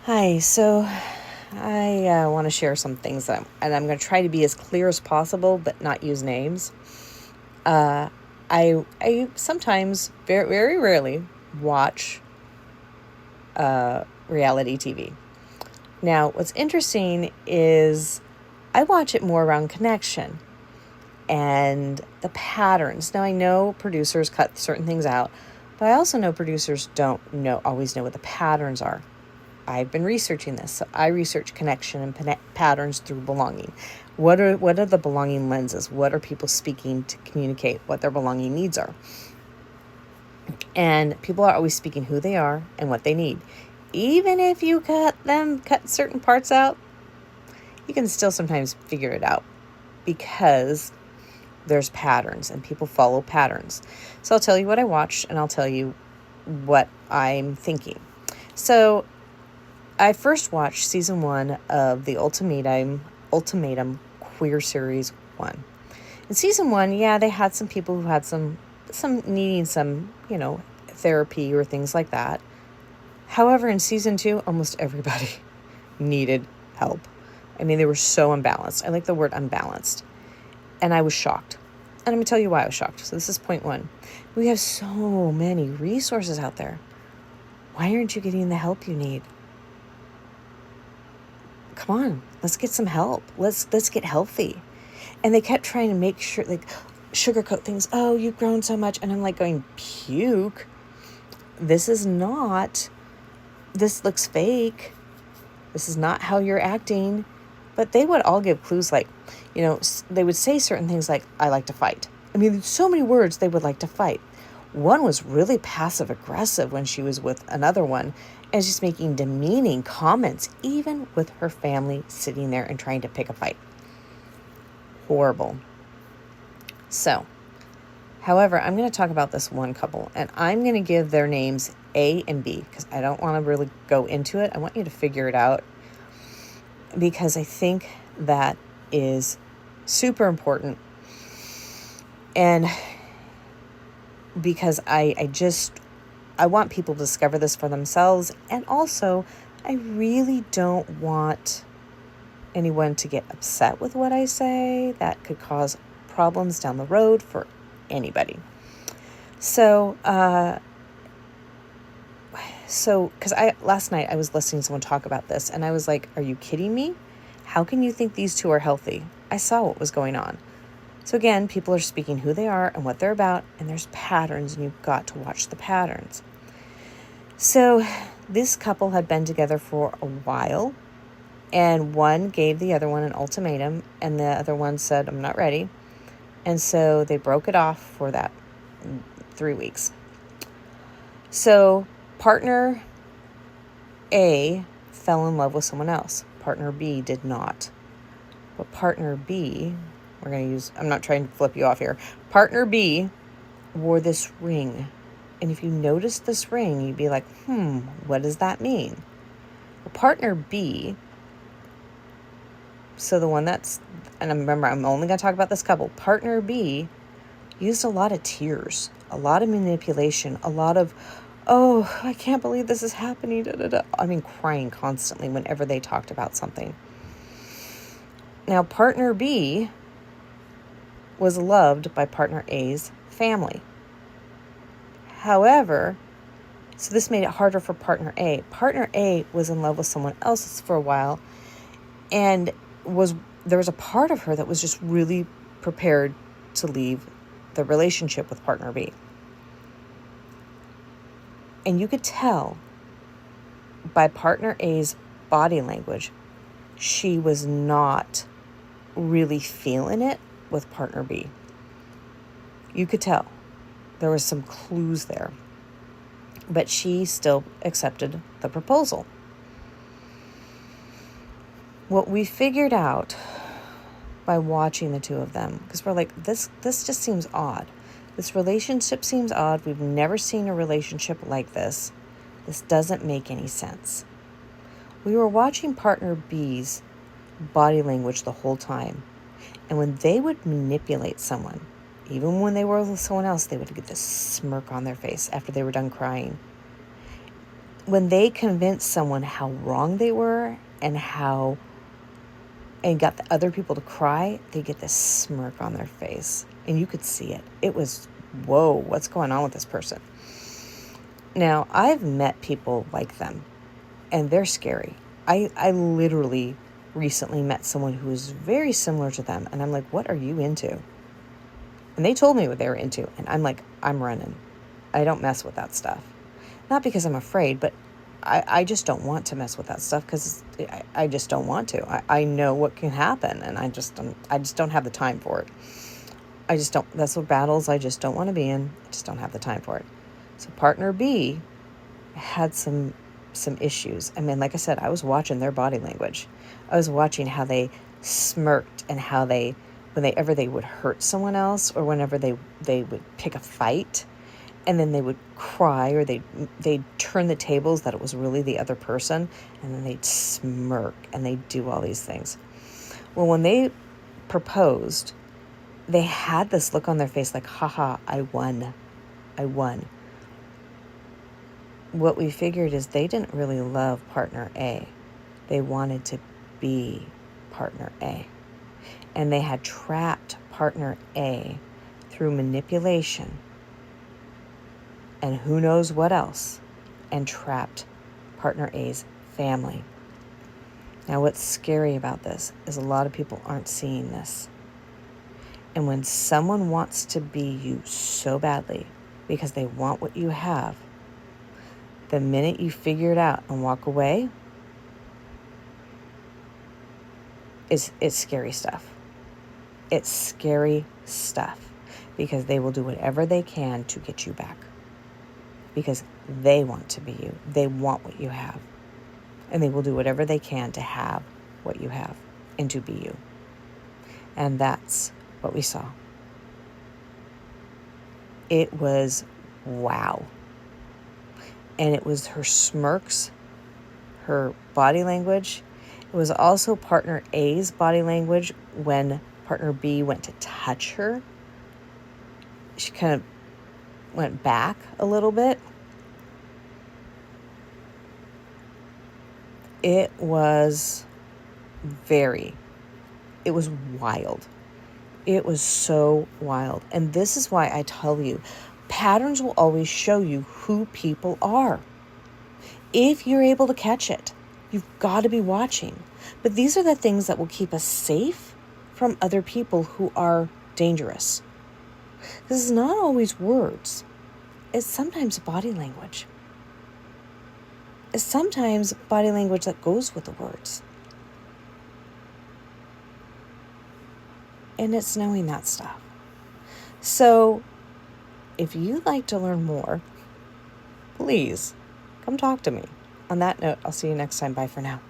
Hi, so I want to share some things and I'm going to try to be as clear as possible, but not use names. I sometimes, very very rarely, watch reality TV. Now, what's interesting is I watch it more around connection and the patterns. Now, I know producers cut certain things out, but I also know producers don't always know what the patterns are. I've been researching this. So I research connection and patterns through belonging. What are the belonging lenses? What are people speaking to communicate what their belonging needs are? And people are always speaking who they are and what they need. Even if you cut certain parts out, you can still sometimes figure it out because there's patterns and people follow patterns. So I'll tell you what I watched and I'll tell you what I'm thinking. So I first watched season 1 of the Ultimatum Queer Series 1. In season 1, yeah, they had some people who had some needing some, therapy or things like that. However, in season 2, almost everybody needed help. I mean, they were so unbalanced. I like the word unbalanced. And I was shocked. And I'm going to tell you why I was shocked. So this is point 1. We have so many resources out there. Why aren't you getting the help you need? Come on, let's get some help. Let's get healthy. And they kept trying to make sure, like, sugarcoat things. Oh, you've grown so much. And I'm like going, puke. This looks fake. This is not how you're acting. But they would all give clues like, they would say certain things like, I like to fight. I mean, so many words they would like to fight. One was really passive aggressive when she was with another one and just making demeaning comments, even with her family sitting there and trying to pick a fight. Horrible. So, however, I'm going to talk about this one couple and I'm going to give their names A and B because I don't want to really go into it. I want you to figure it out because I think that is super important. And because I want people to discover this for themselves. And also, I really don't want anyone to get upset with what I say. That could cause problems down the road for anybody. So, because last night I was listening to someone talk about this, and I was like, are you kidding me? How can you think these two are healthy? I saw what was going on. So again, people are speaking who they are and what they're about, and there's patterns, and you've got to watch the patterns. So this couple had been together for a while, and one gave the other one an ultimatum, and the other one said, I'm not ready. And so they broke it off for that 3 weeks. So partner A fell in love with someone else. Partner B did not. But partner B, I'm not trying to flip you off here. Partner B wore this ring. And if you notice this ring, you'd be like, what does that mean? Well, partner B, so the one and remember, I'm only going to talk about this couple. Partner B used a lot of tears, a lot of manipulation, a lot of, oh, I can't believe this is happening. Da, da, da. I mean, crying constantly whenever they talked about something. Now, partner B was loved by partner A's family. However, so this made it harder for partner A. Partner A was in love with someone else for a while, and there was a part of her that was just really prepared to leave the relationship with partner B. And you could tell by partner A's body language, she was not really feeling it with partner B. You could tell. There was some clues there. But she still accepted the proposal. What we figured out by watching the two of them, because we're like, this just seems odd. This relationship seems odd. We've never seen a relationship like this. This doesn't make any sense. We were watching partner B's body language the whole time. And when they would manipulate someone, even when they were with someone else, they would get this smirk on their face after they were done crying. when they convince someone how wrong they were and got the other people to cry, they get this smirk on their face. And you could see it. It was, whoa, what's going on with this person? Now, I've met people like them, and they're scary. I literally recently met someone who was very similar to them, and I'm like, what are you into? And they told me what they were into, and I'm like, I'm running. I don't mess with that stuff. Not because I'm afraid, but I just don't want to mess with that stuff because I just don't want to. I know what can happen, and I just don't have the time for it. I just don't. That's what battles I just don't want to be in. I just don't have the time for it. So partner B had some issues. I mean, like I said, I was watching their body language. I was watching how they smirked and how whenever they would hurt someone else or whenever they would pick a fight, and then they would cry or they'd turn the tables that it was really the other person, and then they'd smirk and they'd do all these things. Well, when they proposed, they had this look on their face like, haha, I won. What we figured is they didn't really love partner A. They wanted to be partner A. And they had trapped partner A through manipulation and who knows what else, and trapped partner A's family. Now, what's scary about this is a lot of people aren't seeing this. And when someone wants to be you so badly because they want what you have, the minute you figure it out and walk away, it's scary stuff. It's scary stuff because they will do whatever they can to get you back because they want to be you. They want what you have. And they will do whatever they can to have what you have and to be you. And that's what we saw. It was wow. And it was her smirks, her body language. It was also partner A's body language when partner B went to touch her. She kind of went back a little bit. It was wild. It was so wild. And this is why I tell you, patterns will always show you who people are. If you're able to catch it, you've got to be watching. But these are the things that will keep us safe from other people who are dangerous. This is not always words. It's sometimes body language. It's sometimes body language that goes with the words. And it's knowing that stuff. So if you'd like to learn more, please come talk to me. On that note, I'll see you next time. Bye for now.